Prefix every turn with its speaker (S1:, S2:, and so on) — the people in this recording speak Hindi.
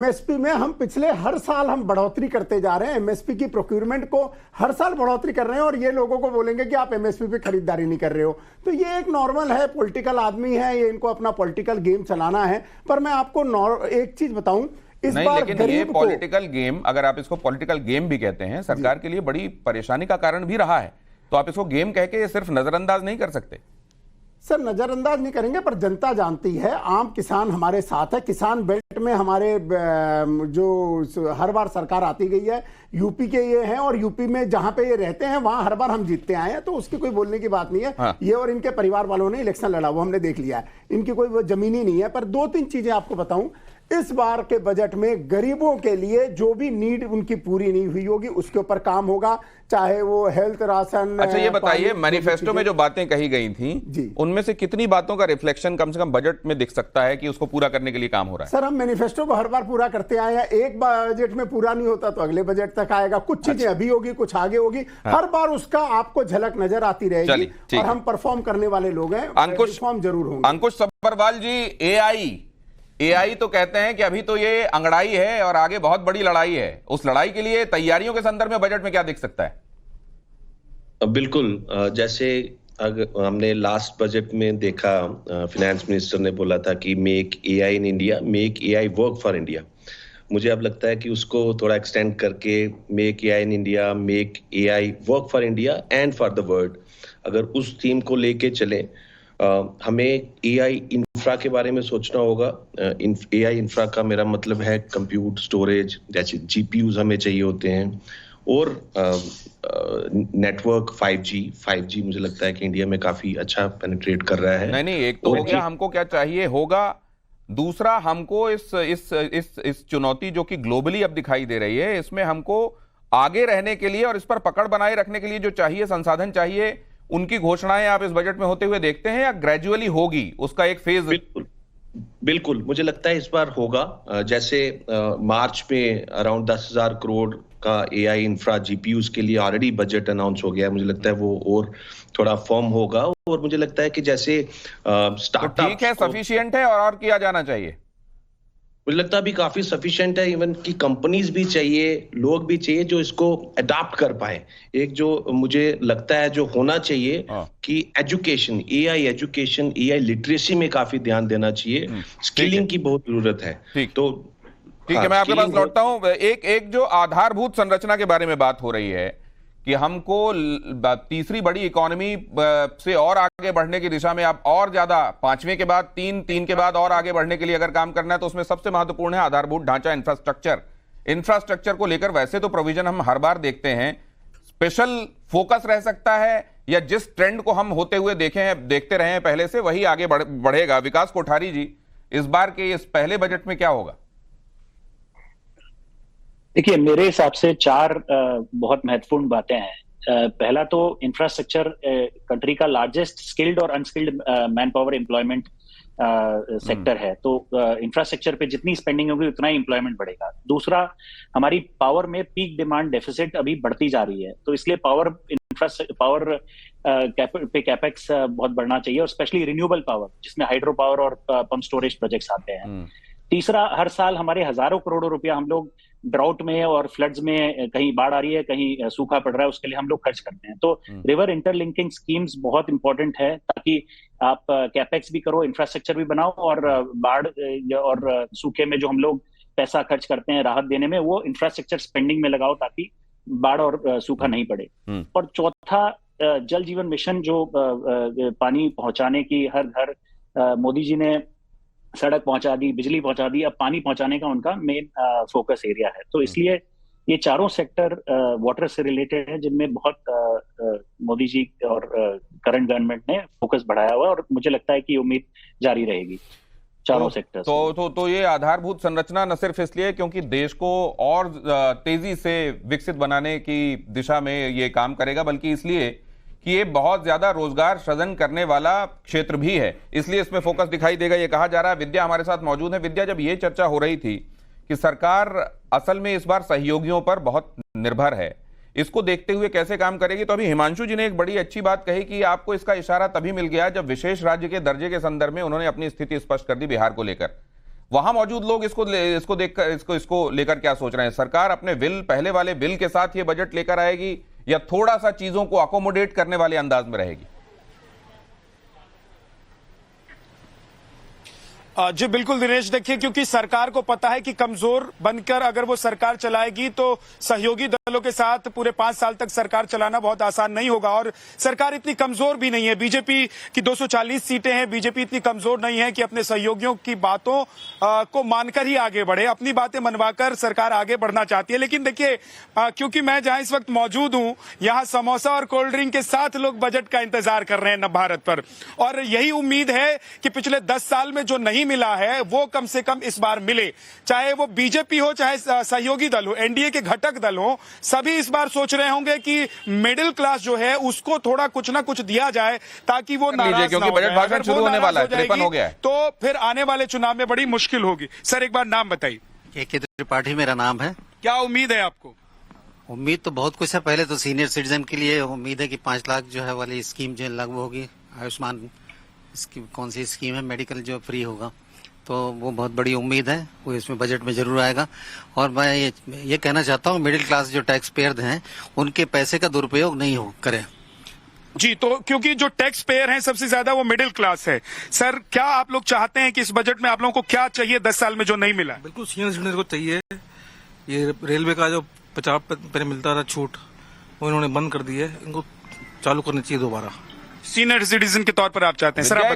S1: एमएसपी में हम पिछले हर साल हम बढ़ोतरी करते जा रहे हैं। एमएसपी की प्रोक्यूरमेंट को हर साल बढ़ोतरी कर रहे हैं और ये लोगों को बोलेंगे कि आप एमएसपी पे खरीदारी नहीं कर रहे हो। तो ये एक नॉर्मल है, पॉलिटिकल आदमी है, ये इनको अपना पॉलिटिकल गेम चलाना है। पर मैं आपको एक चीज बताऊं, इस
S2: नहीं,
S1: बार
S2: लेकिन ये पॉलिटिकल गेम, अगर आप इसको पॉलिटिकल गेम भी कहते हैं, सरकार के लिए बड़ी परेशानी का कारण भी रहा है, तो आप इसको गेम कह के सिर्फ नजरअंदाज नहीं कर सकते।
S1: सर नजरअंदाज नहीं करेंगे, पर जनता जानती है, आम किसान हमारे साथ है। किसान बेल्ट में हमारे जो हर बार सरकार आती गई है, यूपी के ये हैं और यूपी में जहां पे ये रहते हैं वहां हर बार हम जीतते आए हैं, तो उसकी कोई बोलने की बात नहीं है।
S2: हाँ।
S1: ये और इनके परिवार वालों ने इलेक्शन लड़ा, वो हमने देख लिया है, इनकी कोई वो जमीन ही नहीं है। पर दो तीन चीजें आपको बताऊं, इस बार के बजट में गरीबों के लिए जो भी नीड उनकी पूरी नहीं हुई होगी उसके ऊपर काम होगा, चाहे वो हेल्थ, राशन।
S2: अच्छा ये बताइए, मैनिफेस्टो में जो बातें कही गई थी उनमें से कितनी बातों का रिफ्लेक्शन कम से कम बजट में दिख सकता है कि उसको पूरा करने के लिए काम हो रहा है?
S1: सर हम मैनिफेस्टो को हर बार पूरा करते आए हैं, एक बजट में पूरा नहीं होता तो अगले बजट तक आएगा, कुछ चीजें अभी होगी, कुछ आगे होगी। हाँ। हर बार उसका आपको झलक नजर आती रहेगी और हम परफॉर्म करने वाले लोग हैं, परफॉर्म जरूर होंगे।
S2: अंकुश सब्बरवाल जी, एआई तो कहते हैं कि अभी तो ये अंगड़ाई है और आगे बहुत बड़ी लड़ाई है। उस लड़ाई के लिए तैयारियों के संदर्भ में बजट में क्या दिख सकता है?
S3: बिल्कुल, जैसे अगर हमने लास्ट बजट में देखा, फिनेंस मिनिस्टर ने बोला था कि make AI in India, make AI work for India. मुझे अब लगता है कि उसको थोड़ा एक्सटेंड करके make AI in India, make AI work for India and for the world, अगर उस थीम को लेके चले, हमें एआई इंफ्रा के बारे में सोचना होगा। एआई इंफ्रा का मेरा मतलब है कंप्यूट, स्टोरेज, जैसे जीपीयूज हमें चाहिए होते हैं, और नेटवर्क 5G मुझे लगता है कि इंडिया में काफी अच्छा पेनिट्रेट कर रहा है।
S2: नहीं, एक तो हो गया हमको क्या चाहिए होगा, दूसरा हमको इस चुनौती जो कि ग्लोबली अब दिखाई दे रही है, इसमें हमको आगे रहने के लिए और इस पर पकड़ बनाए रखने के लिए जो चाहिए, संसाधन चाहिए, उनकी घोषणाएं आप इस बजट में होते हुए देखते हैं या ग्रेजुअली होगी उसका एक फेज?
S3: बिल्कुल मुझे लगता है इस बार होगा। जैसे मार्च में अराउंड 10,000 करोड़ का एआई इंफ्रा जीपीयूज के लिए ऑलरेडी बजट अनाउंस हो गया है। मुझे लगता है वो और थोड़ा फर्म होगा, और मुझे लगता है कि जैसे स्टार्टअप
S2: तो ठीक है, सफिशिएंट है और किया जाना चाहिए।
S3: मुझे लगता है अभी काफी सफिशिएंट है, इवन की कंपनीज भी चाहिए, लोग भी चाहिए जो इसको अडॉप्ट कर पाए। एक जो मुझे लगता है जो होना चाहिए कि एजुकेशन, एआई लिटरेसी में काफी ध्यान देना चाहिए, स्किलिंग की बहुत जरूरत है। तो
S2: ठीक है, मैं आपके पास लौटता हूं। एक जो आधारभूत संरचना के बारे में बात हो रही है कि हमको तीसरी बड़ी इकोनॉमी से और आगे बढ़ने की दिशा में, आप और ज्यादा पांचवें के बाद तीन के बाद और आगे बढ़ने के लिए अगर काम करना है तो उसमें सबसे महत्वपूर्ण है आधारभूत ढांचा, इंफ्रास्ट्रक्चर को लेकर वैसे तो प्रोविजन हम हर बार देखते हैं, स्पेशल फोकस रह सकता है या जिस ट्रेंड को हम होते हुए देखते रहे हैं पहले से वही आगे बढ़ेगा? विकास कोठारी जी, इस बार के इस पहले बजट में क्या होगा?
S4: देखिए, मेरे हिसाब से चार बहुत महत्वपूर्ण बातें हैं। पहला तो इंफ्रास्ट्रक्चर कंट्री का लार्जेस्ट स्किल्ड और unskilled man power employment sector है, तो इंफ्रास्ट्रक्चर पे जितनी स्पेंडिंग होगी उतना ही एम्प्लॉयमेंट बढ़ेगा। दूसरा, हमारी पावर में पीक डिमांड डेफिसिट अभी बढ़ती जा रही है, तो इसलिए पावर पे कैपेक्स बहुत बढ़ना चाहिए, और स्पेशली रिन्यूएबल पावर जिसमें हाइड्रो पावर और पंप स्टोरेज प्रोजेक्ट्स आते हैं। तीसरा, हर साल हमारे हजारों करोड़ों रुपया हम लोग ड्राउट में और फ्लड्स में, कहीं बाढ़ आ रही है, कहीं सूखा पड़ रहा है, उसके लिए हम लोग खर्च करते हैं। तो रिवर इंटरलिंकिंग स्कीम्स बहुत इंपॉर्टेंट है, ताकि आप कैपेक्स भी करो, इंफ्रास्ट्रक्चर भी बनाओ, और बाढ़ और सूखे में जो हम लोग पैसा खर्च करते हैं राहत देने में, वो इंफ्रास्ट्रक्चर स्पेंडिंग में लगाओ ताकि बाढ़ और सूखा नहीं पड़े। और चौथा, जल जीवन मिशन, जो पानी पहुंचाने की, हर घर मोदी जी ने सड़क पहुंचा दी, बिजली पहुंचा दी, अब पानी पहुंचाने का उनका मेन फोकस एरिया है। तो इसलिए ये चारों सेक्टर वाटर से रिलेटेड है, जिनमें बहुत मोदी जी और करंट गवर्नमेंट ने फोकस बढ़ाया हुआ है, और मुझे लगता है कि उम्मीद जारी रहेगी चारों सेक्टर।
S2: तो ये आधारभूत संरचना न सिर्फ इसलिए क्योंकि देश को और तेजी से विकसित बनाने की दिशा में ये काम करेगा, बल्कि इसलिए कि ये बहुत ज्यादा रोजगार सृजन करने वाला क्षेत्र भी है, इसलिए इसमें फोकस दिखाई देगा, ये कहा जा रहा है। विद्या हमारे साथ मौजूद है। विद्या, जब ये चर्चा हो रही थी कि सरकार असल में इस बार सहयोगियों पर बहुत निर्भर है, इसको देखते हुए कैसे काम करेगी? तो अभी हिमांशु जी ने एक बड़ी अच्छी बात कही कि आपको इसका इशारा तभी मिल गया जब विशेष राज्य के दर्जे के संदर्भ में उन्होंने अपनी स्थिति स्पष्ट कर दी बिहार को लेकर। वहां मौजूद लोग इसको देखकर इसको लेकर क्या सोच रहे हैं? सरकार अपने पहले वाले बिल के साथ ये बजट लेकर आएगी या थोड़ा सा चीजों को अकोमोडेट करने वाले अंदाज में रहेगी?
S5: जी बिल्कुल दिनेश, देखिए क्योंकि सरकार को पता है कि कमजोर बनकर अगर वो सरकार चलाएगी तो सहयोगी दलों के साथ पूरे 5 साल तक सरकार चलाना बहुत आसान नहीं होगा। और सरकार इतनी कमजोर भी नहीं है, बीजेपी की 240 सीटें हैं, बीजेपी इतनी कमजोर नहीं है कि अपने सहयोगियों की बातों को मानकर ही आगे बढ़े। अपनी बातें मनवाकर सरकार आगे बढ़ना चाहती है। लेकिन देखिए क्योंकि मैं जहां इस वक्त मौजूद हूं, यहां समोसा और कोल्ड ड्रिंक के साथ लोग बजट का इंतजार कर रहे हैं नव भारत पर, और यही उम्मीद है कि पिछले 10 साल में जो नहीं मिला है वो कम से कम इस बार मिले। चाहे वो बीजेपी हो, चाहे सहयोगी दल हो, एनडीए के घटक दल हो, सभी इस बार सोच रहे होंगे कि मिडिल क्लास जो है उसको थोड़ा कुछ ना कुछ दिया जाए ताकि वो नाराज ना हो
S2: बजट भाषण शुरू होने वाला है, 53 हो गया है,
S5: तो फिर आने वाले चुनाव में बड़ी मुश्किल होगी। सर एक बार नाम बताइए।
S6: के त्रिपाठी मेरा नाम है।
S5: क्या उम्मीद है आपको?
S6: उम्मीद तो बहुत कुछ है। पहले तो सीनियर सिटीजन के लिए उम्मीद है कि 5 लाख जो है वाली स्कीम जो लागू होगी, आयुष्मान स्कीम, कौन सी स्कीम है, मेडिकल जो फ्री होगा, तो वो बहुत बड़ी उम्मीद है, वो इसमें बजट में जरूर आएगा। और मैं ये कहना चाहता हूँ मिडिल क्लास जो टैक्स पेयर हैं उनके पैसे का दुरुपयोग नहीं हो करें।
S5: जी, तो क्योंकि जो टैक्स पेयर हैं सबसे ज्यादा वो मिडिल क्लास है। सर क्या आप लोग चाहते हैं कि इस बजट में आप लोगों को क्या चाहिए 10 साल में जो नहीं मिला?
S7: बिल्कुल सीनियर सिटीजन को चाहिए। ये रेलवे का जो 50% मिलता था छूट, वो इन्होंने बंद कर दी है, इनको चालू करनी चाहिए दोबारा।
S5: सीनियर सिटीजन के तौर पर आप चाहते हैं? सर आप